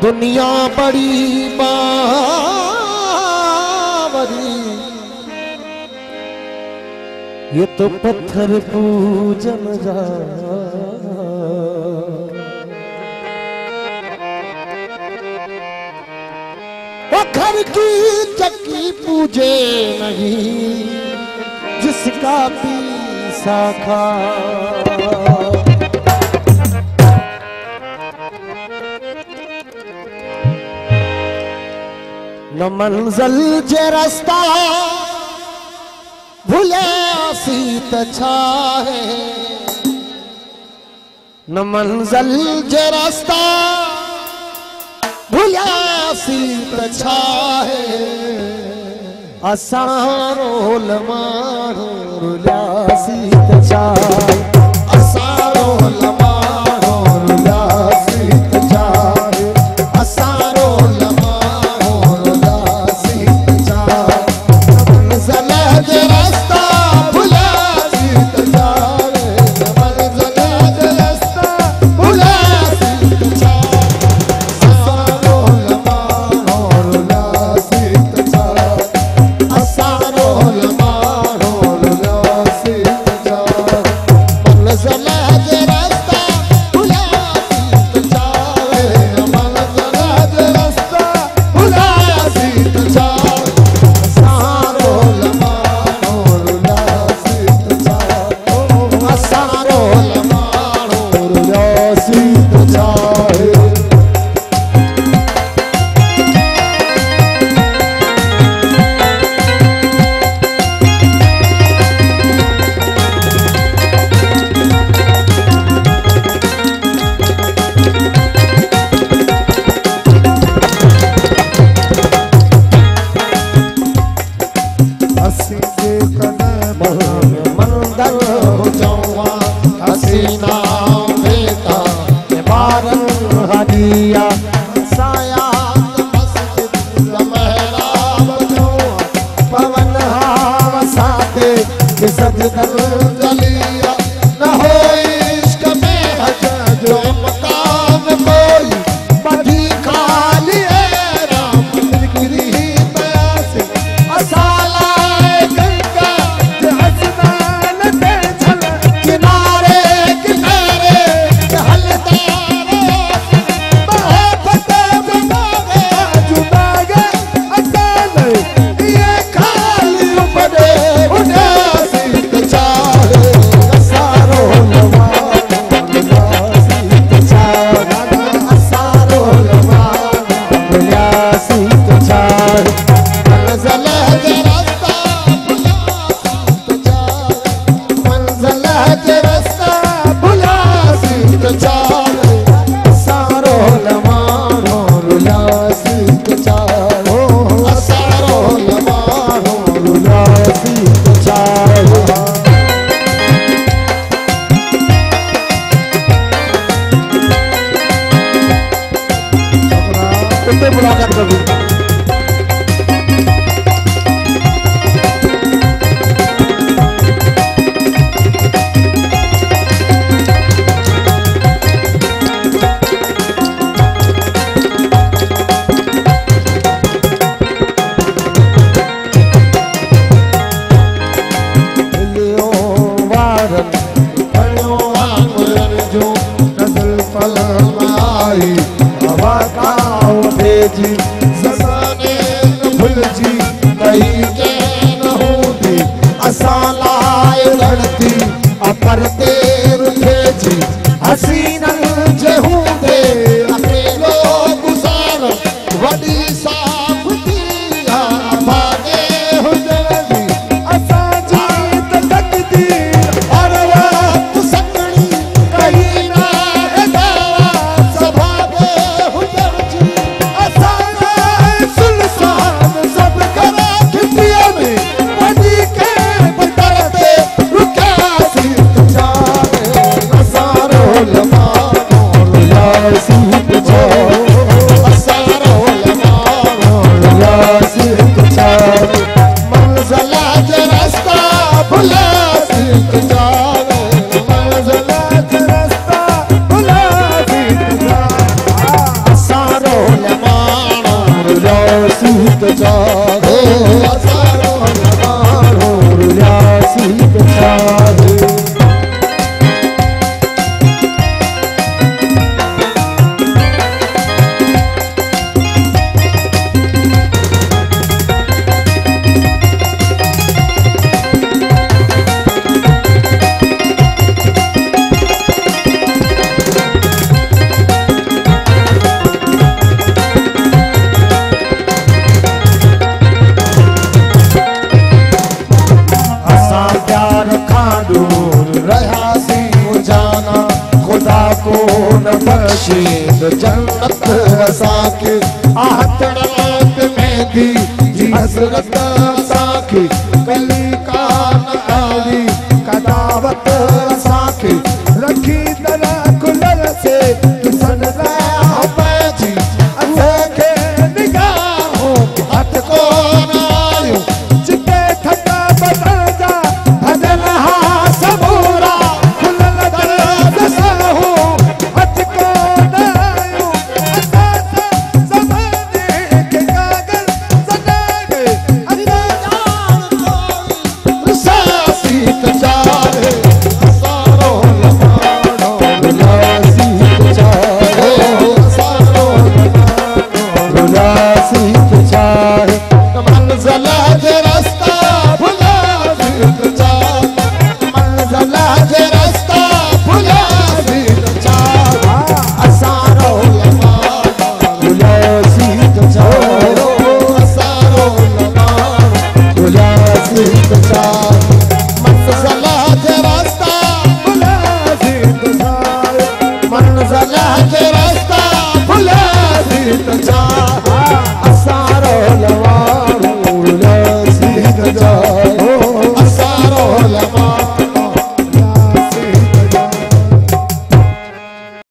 दुनिया बड़ी बावरी, ये तो पत्थर पूजन जा। वो घर की चक्की पूजे नहीं, जिसका पीसा खा। न मंजिल जे रास्ता भूले सीत छाहे, न मंजिल जे रास्ता भूले सीत छाहे। असारो लमारो रुला सीत छाहे, असारो लमारो रुला सीत छाहे, असारो मुलाकात कर दूंगा। रशीद जन्नत असांखे आहतड़ में दी जी हसरत असांखे कली कान आवी कदावत असांखे रखी दर खुलर से ॾिसण लाइ पंहिंजी असांखे निगाहों हथ कोन आयूं चिटे ठटा बदल जा भॼन हा सबूरा खुलल दर साहूं हथ कोन आयूं असां ज़माने खे कागल सजाए रुसासी तचारे असारो लमाड़ो रुलासी तचारे असारो लमाड़ो रुलासी तचारे मंज़िल जे रस्ता भुलासी तचारे मंज़िल जे रस्ता भुलासी तचारे असारो लमाड़ो रुलासी तचारे असारो लमाड़ो रुलासी तचारे मंज़िल जे रस्ता भुलासी तचारे मंज़िल जे रस्ता भुलासी तचारे